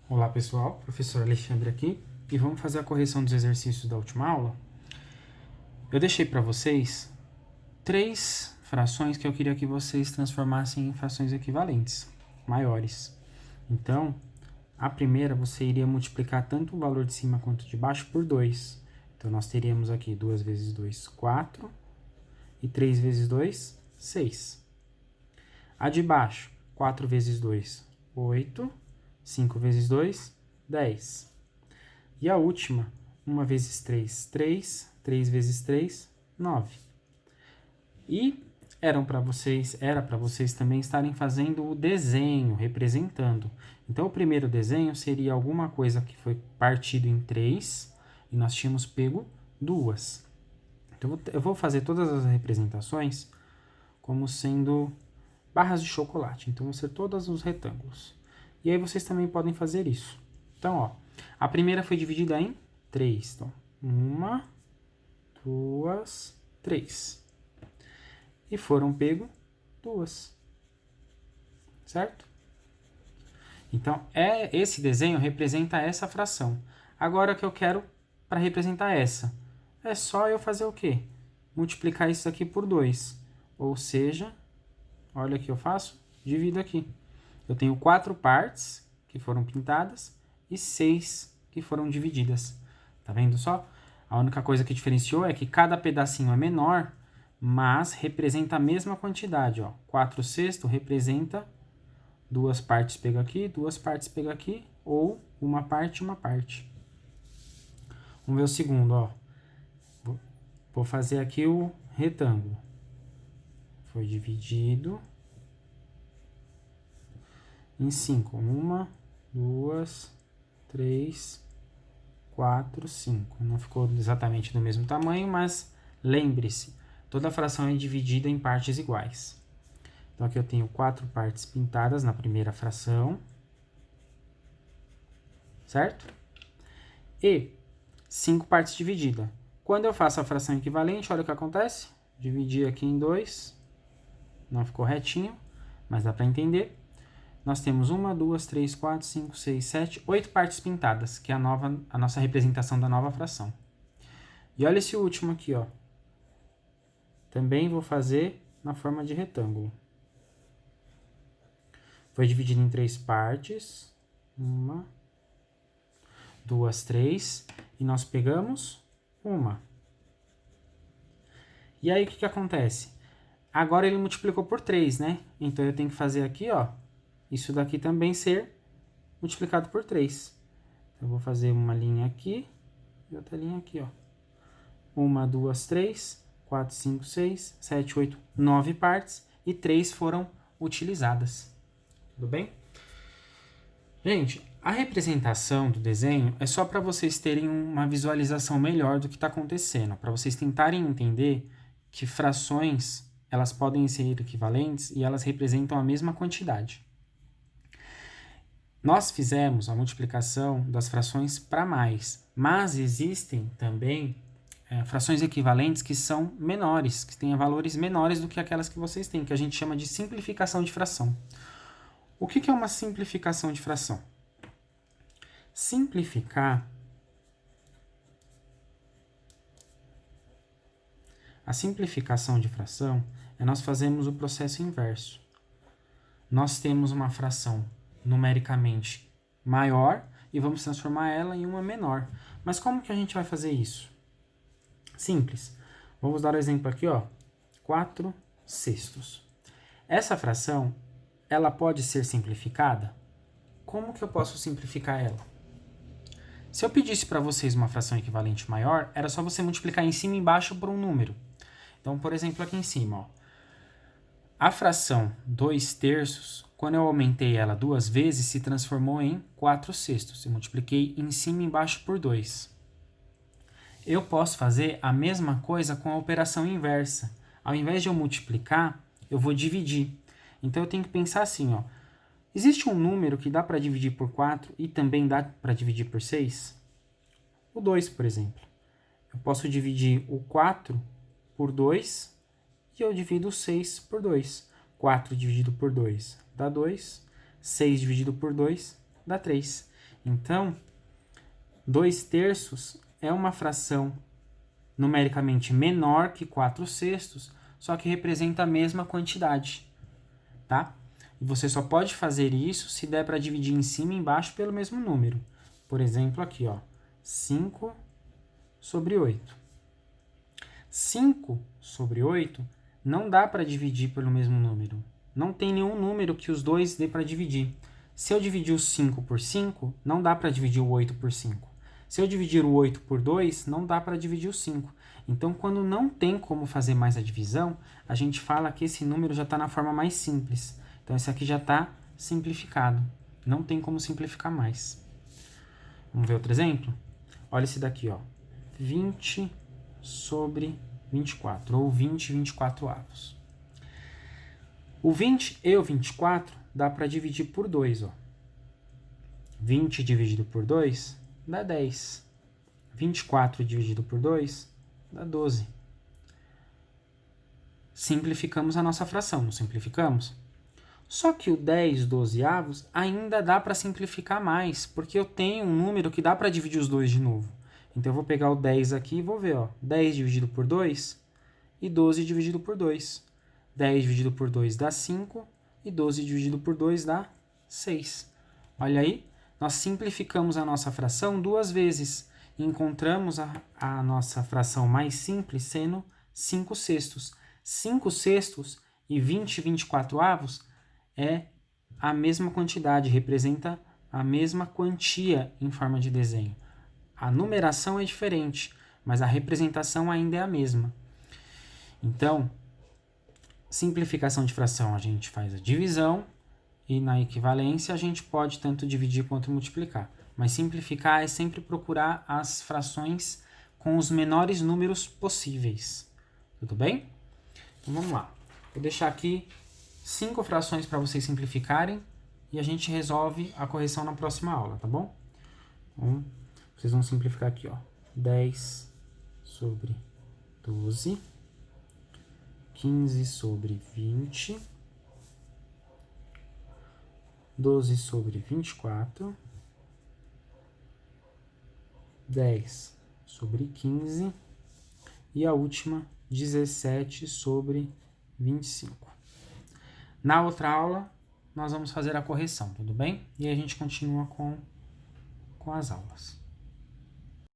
Olá pessoal, professor Alexandre aqui e vamos fazer a correção dos exercícios da última aula. Eu deixei para vocês 3 frações que eu queria que vocês transformassem em frações equivalentes, maiores. Então, a primeira você iria multiplicar tanto o valor de cima quanto de baixo por 2. Então, nós teríamos aqui 2 vezes 2, 4, e 3 vezes 2, 6. A de baixo, 4 vezes 2, 8. 5 vezes 2, 10. E a última, 1 vezes 3, 3. 3 vezes 3, 9. E era para vocês também estarem fazendo o desenho, representando. Então, o primeiro desenho seria alguma coisa que foi partido em 3 e nós tínhamos pego 2. Então, eu vou fazer todas as representações como sendo barras de chocolate. Então, vão ser todos os retângulos. E aí vocês também podem fazer isso. Então, ó, a primeira foi dividida em 3. Então, 1, 2, 3. E foram pego 2. Certo? Então, esse desenho representa essa fração. Agora, o que eu quero para representar essa? É só eu fazer o quê? Multiplicar isso aqui por 2. Ou seja, olha o que eu faço. Divido aqui. Eu tenho 4 partes que foram pintadas e 6 que foram divididas. Tá vendo só? A única coisa que diferenciou é que cada pedacinho é menor, mas representa a mesma quantidade. Ó. 4/6 representa 2 partes pega aqui, 2 partes pega aqui, ou uma parte e uma parte. Vamos ver o segundo. Ó. Vou fazer aqui o retângulo. Foi dividido em 5. 1, 2, 3, 4, 5. Não ficou exatamente do mesmo tamanho, mas lembre-se, toda fração é dividida em partes iguais. Então, aqui eu tenho 4 partes pintadas na primeira fração. Certo? E 5 partes divididas. Quando eu faço a fração equivalente, olha o que acontece. Dividir aqui em 2. Não ficou retinho, mas dá para entender. Nós temos 1, 2, 3, 4, 5, 6, 7, 8 partes pintadas, que é a nossa representação da nova fração. E olha esse último aqui, ó. Também vou fazer na forma de retângulo. Foi dividido em 3 partes. 1, 2, 3. E nós pegamos 1. E aí, o que acontece? Agora ele multiplicou por 3, né? Então, eu tenho que fazer aqui, ó. Isso daqui também ser multiplicado por 3. Eu vou fazer uma linha aqui e outra linha aqui, ó. 1, 2, 3, 4, 5, 6, 7, 8, 9 partes e 3 foram utilizadas. Tudo bem? Gente, a representação do desenho é só para vocês terem uma visualização melhor do que está acontecendo, para vocês tentarem entender que frações elas podem ser equivalentes e elas representam a mesma quantidade. Nós fizemos a multiplicação das frações para mais, mas existem também frações equivalentes que são menores, que têm valores menores do que aquelas que vocês têm, que a gente chama de simplificação de fração. O que é uma simplificação de fração? Simplificar. A simplificação de fração é nós fazemos o processo inverso. Nós temos uma fração numericamente maior e vamos transformar ela em uma menor. Mas como que a gente vai fazer isso? Simples. Vamos dar o exemplo aqui, ó. 4/6. Essa fração, ela pode ser simplificada? Como que eu posso simplificar ela? Se eu pedisse para vocês uma fração equivalente maior, era só você multiplicar em cima e embaixo por um número. Então, por exemplo, aqui em cima, ó. A fração 2/3, quando eu aumentei ela 2 vezes, se transformou em 4/6. Eu multipliquei em cima e embaixo por 2. Eu posso fazer a mesma coisa com a operação inversa. Ao invés de eu multiplicar, eu vou dividir. Então, eu tenho que pensar assim, ó. Existe um número que dá para dividir por 4 e também dá para dividir por 6? O 2, por exemplo. Eu posso dividir o 4 por 2 e eu divido 6 por 2. 4 dividido por 2 dá 2. 6 dividido por 2 dá 3. Então, 2/3 é uma fração numericamente menor que 4/6, só que representa a mesma quantidade, tá? E você só pode fazer isso se der para dividir em cima e embaixo pelo mesmo número. Por exemplo, aqui, ó, 5/8. 5/8 não dá para dividir pelo mesmo número. Não tem nenhum número que os dois dê para dividir. Se eu dividir o 5 por 5, não dá para dividir o 8 por 5. Se eu dividir o 8 por 2, não dá para dividir o 5. Então, quando não tem como fazer mais a divisão, a gente fala que esse número já está na forma mais simples. Então, esse aqui já está simplificado. Não tem como simplificar mais. Vamos ver outro exemplo? Olha esse daqui, ó. 20/24, ou 20/24. O 20 e o 24 dá para dividir por 2, ó. 20 dividido por 2 dá 10. 24 dividido por 2 dá 12. Simplificamos a nossa fração, não simplificamos? Só que o 10/12 ainda dá para simplificar mais, porque eu tenho um número que dá para dividir os dois de novo. Então, eu vou pegar o 10 aqui e vou ver, ó. 10 dividido por 2 e 12 dividido por 2. 10 dividido por 2 dá 5 e 12 dividido por 2 dá 6. Olha aí, nós simplificamos a nossa fração 2 vezes e encontramos a nossa fração mais simples sendo 5/6. 5/6 e 20/24 é a mesma quantidade, representa a mesma quantia em forma de desenho. A numeração é diferente, mas a representação ainda é a mesma. Então, simplificação de fração, a gente faz a divisão e na equivalência a gente pode tanto dividir quanto multiplicar. Mas simplificar é sempre procurar as frações com os menores números possíveis. Tudo bem? Então vamos lá. Vou deixar aqui 5 frações para vocês simplificarem e a gente resolve a correção na próxima aula, tá bom? Então, vocês vão simplificar aqui, ó. 10/12. 15/20, 12/24, 10/15 e a última 17/25. Na outra aula, nós vamos fazer a correção, tudo bem? E aí a gente continua com as aulas.